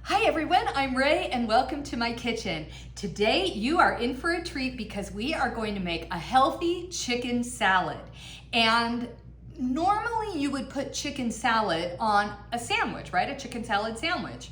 Hi everyone, I'm Ray and welcome to my kitchen. Today you are in for a treat because we are going to make a healthy chicken salad. And normally you would put chicken salad on a sandwich, right? A chicken salad sandwich.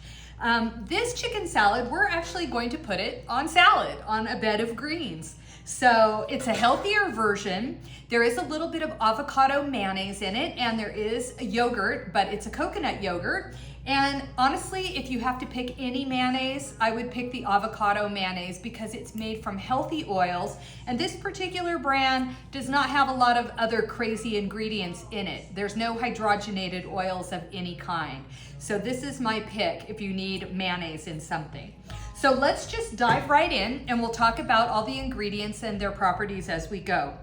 This chicken salad, we're actually going to put it on salad, on a bed of greens. So it's a healthier version. There is a little bit of avocado mayonnaise in it, and there is a yogurt, but it's a coconut yogurt. And honestly, if you have to pick any mayonnaise, I would pick the avocado mayonnaise because it's made from healthy oils. And this particular brand does not have a lot of other crazy ingredients in it. There's no hydrogenated oils of any kind. So this is my pick if you need mayonnaise in something. So let's just dive right in and we'll talk about all the ingredients and their properties as we go.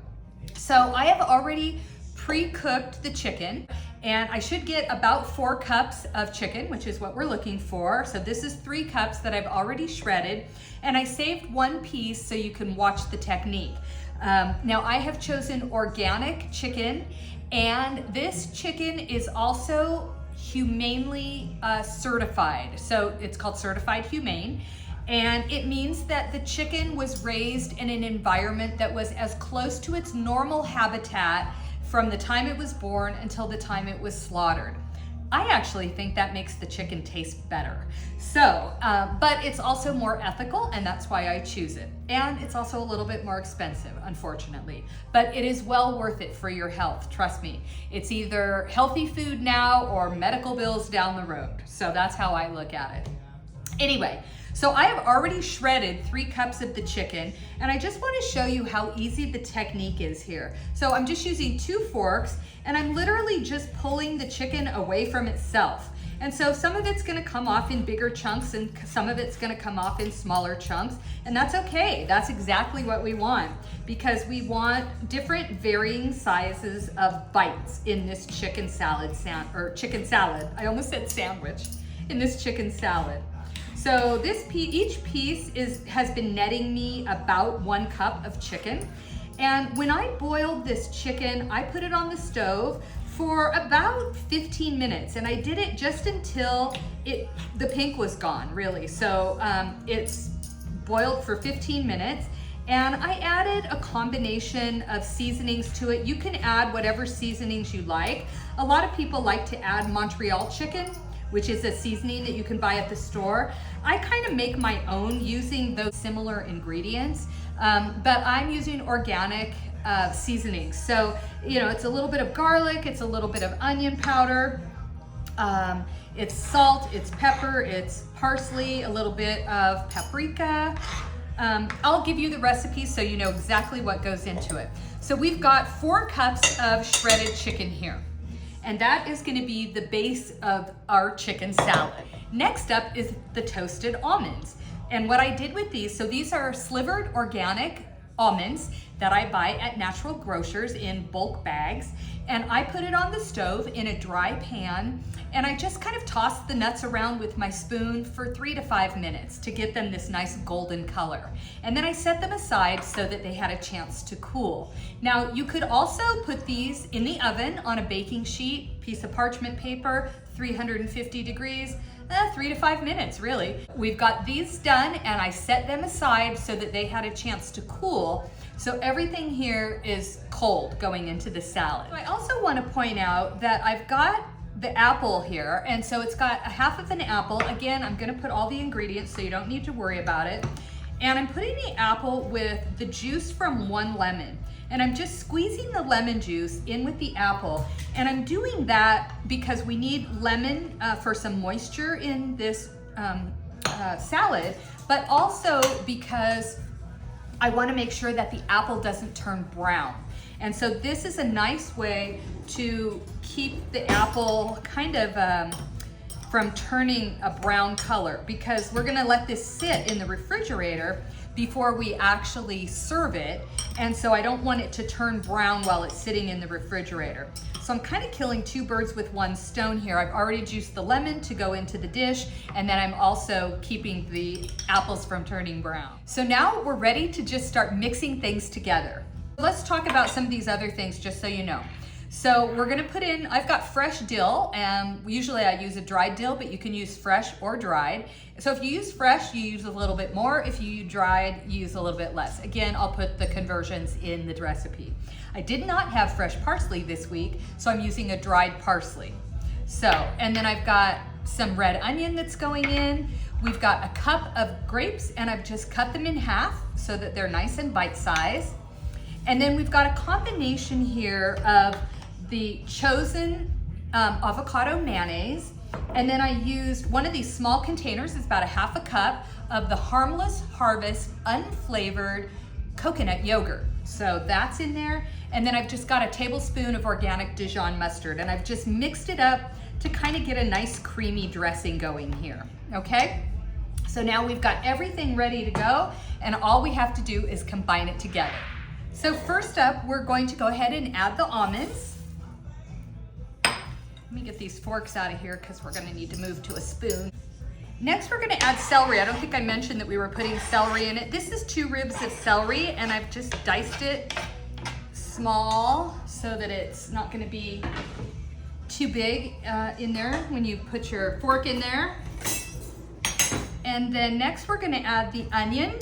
So I have already pre-cooked the chicken, and I should get about 4 cups of chicken, which is what we're looking for. So this is 3 cups that I've already shredded, and I saved 1 piece so you can watch the technique. Now I have chosen organic chicken, and this chicken is also humanely certified. So it's called certified humane. And it means that the chicken was raised in an environment that was as close to its normal habitat from the time it was born until the time it was slaughtered. I actually think that makes the chicken taste better. So, but it's also more ethical, and that's why I choose it. And it's also a little bit more expensive, unfortunately. But it is well worth it for your health, trust me. It's either healthy food now or medical bills down the road. So that's how I look at it. Anyway, so I have already shredded 3 cups of the chicken, and I just want to show you how easy the technique is here. So I'm just using 2 forks, and I'm literally just pulling the chicken away from itself. And so some of it's going to come off in bigger chunks, and some of it's going to come off in smaller chunks, and that's okay. That's exactly what we want, because we want different varying sizes of bites in this chicken salad, chicken salad. I almost said sandwich. In this chicken salad. So this each piece has been netting me about 1 cup of chicken. And when I boiled this chicken, I put it on the stove for about 15 minutes. And I did it just until the pink was gone, really. So it's boiled for 15 minutes. And I added a combination of seasonings to it. You can add whatever seasonings you like. A lot of people like to add Montreal chicken, which is a seasoning that you can buy at the store. I kind of make my own using those similar ingredients, but I'm using organic seasonings. So, you know, it's a little bit of garlic, it's a little bit of onion powder, it's salt, it's pepper, it's parsley, a little bit of paprika. I'll give you the recipe so you know exactly what goes into it. So we've got 4 cups of shredded chicken here. And that is going to be the base of our chicken salad. Next up is the toasted almonds. And what I did with these, so these are slivered organic almonds that I buy at natural grocers in bulk bags. And I put it on the stove in a dry pan, and I just kind of tossed the nuts around with my spoon for 3 to 5 minutes to get them this nice golden color. And then I set them aside so that they had a chance to cool. Now you could also put these in the oven on a baking sheet, piece of parchment paper, 350 degrees, 3 to 5 minutes really. We've got these done, and I set them aside so that they had a chance to cool. So everything here is cold going into the salad. I also want to point out that I've got the apple here, and so it's got a half of an apple. Again, I'm going to put all the ingredients so you don't need to worry about it. And I'm putting the apple with the juice from 1 lemon. And I'm just squeezing the lemon juice in with the apple. And I'm doing that because we need lemon for some moisture in this salad, but also because I want to make sure that the apple doesn't turn brown. And so this is a nice way to keep the apple kind of from turning a brown color, because we're going to let this sit in the refrigerator before we actually serve it. And so I don't want it to turn brown while it's sitting in the refrigerator. So I'm kind of killing 2 birds with 1 stone here. I've already juiced the lemon to go into the dish, and then I'm also keeping the apples from turning brown. So now we're ready to just start mixing things together. Let's talk about some of these other things just so you know. So we're gonna put in, I've got fresh dill, and usually I use a dried dill, but you can use fresh or dried. So if you use fresh, you use a little bit more. If you use dried, you use a little bit less. Again, I'll put the conversions in the recipe. I did not have fresh parsley this week, so I'm using a dried parsley. So, and then I've got some red onion that's going in. We've got a cup of grapes, and I've just cut them in half so that they're nice and bite-sized. And then we've got a combination here of the chosen avocado mayonnaise, and then I used one of these small containers. It's about a half a cup of the Harmless Harvest unflavored coconut yogurt. So that's in there. And then I've just got a tablespoon of organic Dijon mustard, and I've just mixed it up to kind of get a nice creamy dressing going here, okay? So now we've got everything ready to go, and all we have to do is combine it together. So first up, we're going to go ahead and add the almonds. Let me get these forks out of here because we're gonna need to move to a spoon. Next, we're gonna add celery. I don't think I mentioned that we were putting celery in it. This is 2 ribs of celery, and I've just diced it small so that it's not gonna be too big in there when you put your fork in there. And then next, we're gonna add the onion.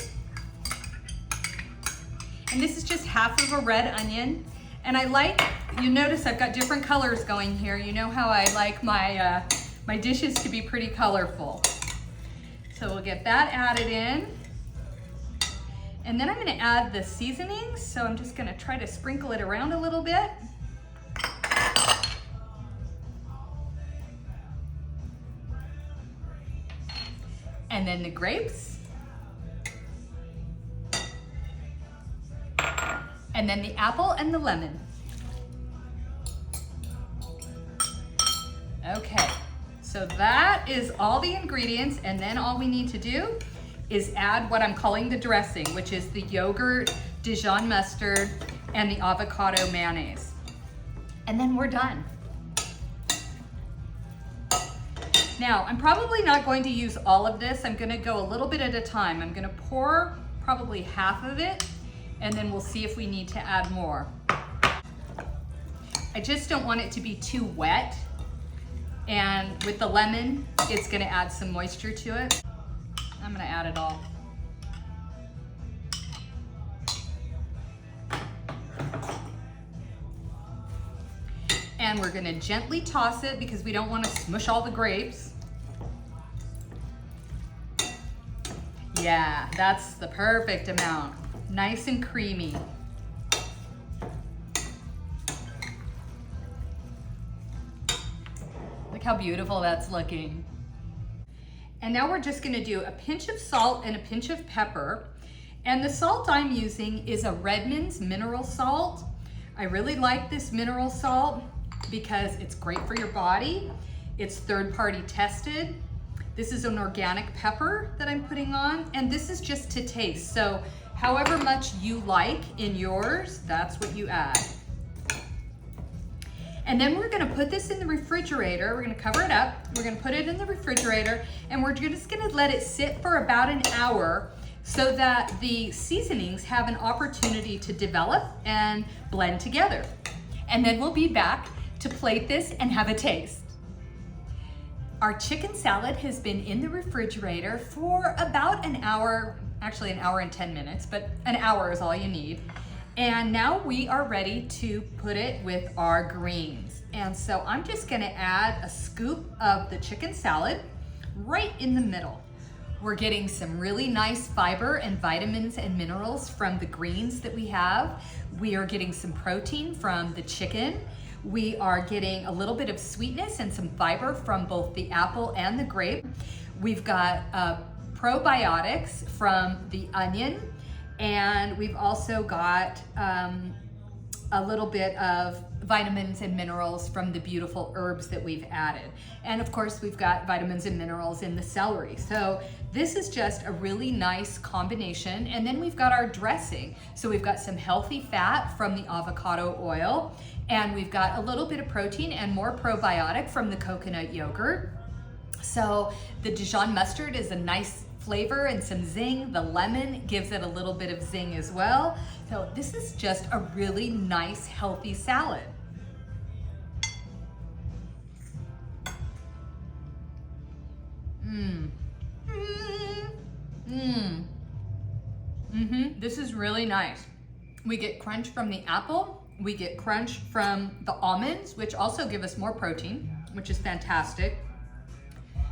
And this is just half of a red onion. And I like, you notice I've got different colors going here. You know how I like my, my dishes to be pretty colorful. So we'll get that added in. And then I'm gonna add the seasonings. So I'm just gonna try to sprinkle it around a little bit. And then the grapes. And then the apple and the lemon. Okay, so that is all the ingredients, and then all we need to do is add what I'm calling the dressing, which is the yogurt, Dijon mustard, and the avocado mayonnaise. And then we're done. Now, I'm probably not going to use all of this. I'm gonna go a little bit at a time. I'm gonna pour probably half of it, and then we'll see if we need to add more. I just don't want it to be too wet. And with the lemon, it's gonna add some moisture to it. I'm gonna add it all. And we're gonna gently toss it because we don't wanna smush all the grapes. Yeah, that's the perfect amount. Nice and creamy. Look how beautiful that's looking. And now we're just gonna do a pinch of salt and a pinch of pepper. And the salt I'm using is a Redmond's mineral salt. I really like this mineral salt because it's great for your body. It's third-party tested. This is an organic pepper that I'm putting on, and this is just to taste. So however much you like in yours, that's what you add. And then we're gonna put this in the refrigerator. We're gonna cover it up. We're gonna put it in the refrigerator, and we're just gonna let it sit for about an hour so that the seasonings have an opportunity to develop and blend together. And then we'll be back to plate this and have a taste. Our chicken salad has been in the refrigerator for about an hour, actually an hour and 10 minutes, but an hour is all you need. And now we are ready to put it with our greens. And so I'm just gonna add a scoop of the chicken salad right in the middle. We're getting some really nice fiber and vitamins and minerals from the greens that we have. We are getting some protein from the chicken. We are getting a little bit of sweetness and some fiber from both the apple and the grape. We've got probiotics from the onion, and we've also got a little bit of vitamins and minerals from the beautiful herbs that we've added. And of course, we've got vitamins and minerals in the celery. So this is just a really nice combination. And then we've got our dressing. So we've got some healthy fat from the avocado oil, and we've got a little bit of protein and more probiotic from the coconut yogurt. So the Dijon mustard is a nice flavor and some zing. The lemon gives it a little bit of zing as well. So this is just a really nice, healthy salad. This is really nice. We get crunch from the apple. We get crunch from the almonds, which also give us more protein, which is fantastic.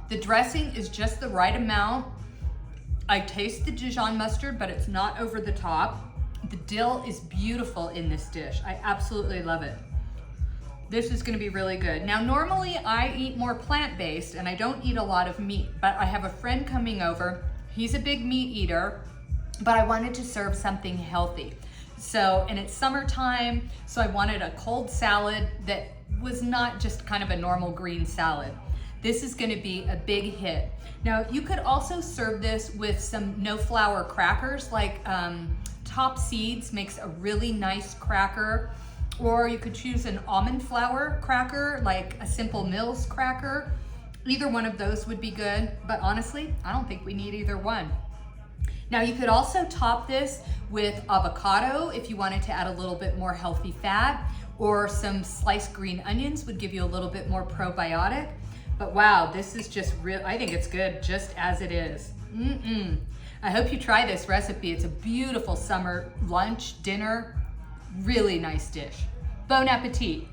The dressing is just the right amount. I taste the Dijon mustard, but it's not over the top. The dill is beautiful in this dish. I absolutely love it. This is gonna be really good. Now, normally I eat more plant-based and I don't eat a lot of meat, but I have a friend coming over. He's a big meat eater, but I wanted to serve something healthy. So, and it's summertime, so I wanted a cold salad that was not just kind of a normal green salad. This is gonna be a big hit. Now, you could also serve this with some no-flour crackers, like Top Seeds makes a really nice cracker, or you could choose an almond flour cracker, like a Simple Mills cracker. Either one of those would be good, but honestly, I don't think we need either one. Now, you could also top this with avocado if you wanted to add a little bit more healthy fat, or some sliced green onions would give you a little bit more probiotic. But wow, this is just real. I think it's good just as it is. I hope you try this recipe. It's a beautiful summer lunch, dinner, really nice dish. Bon appetit.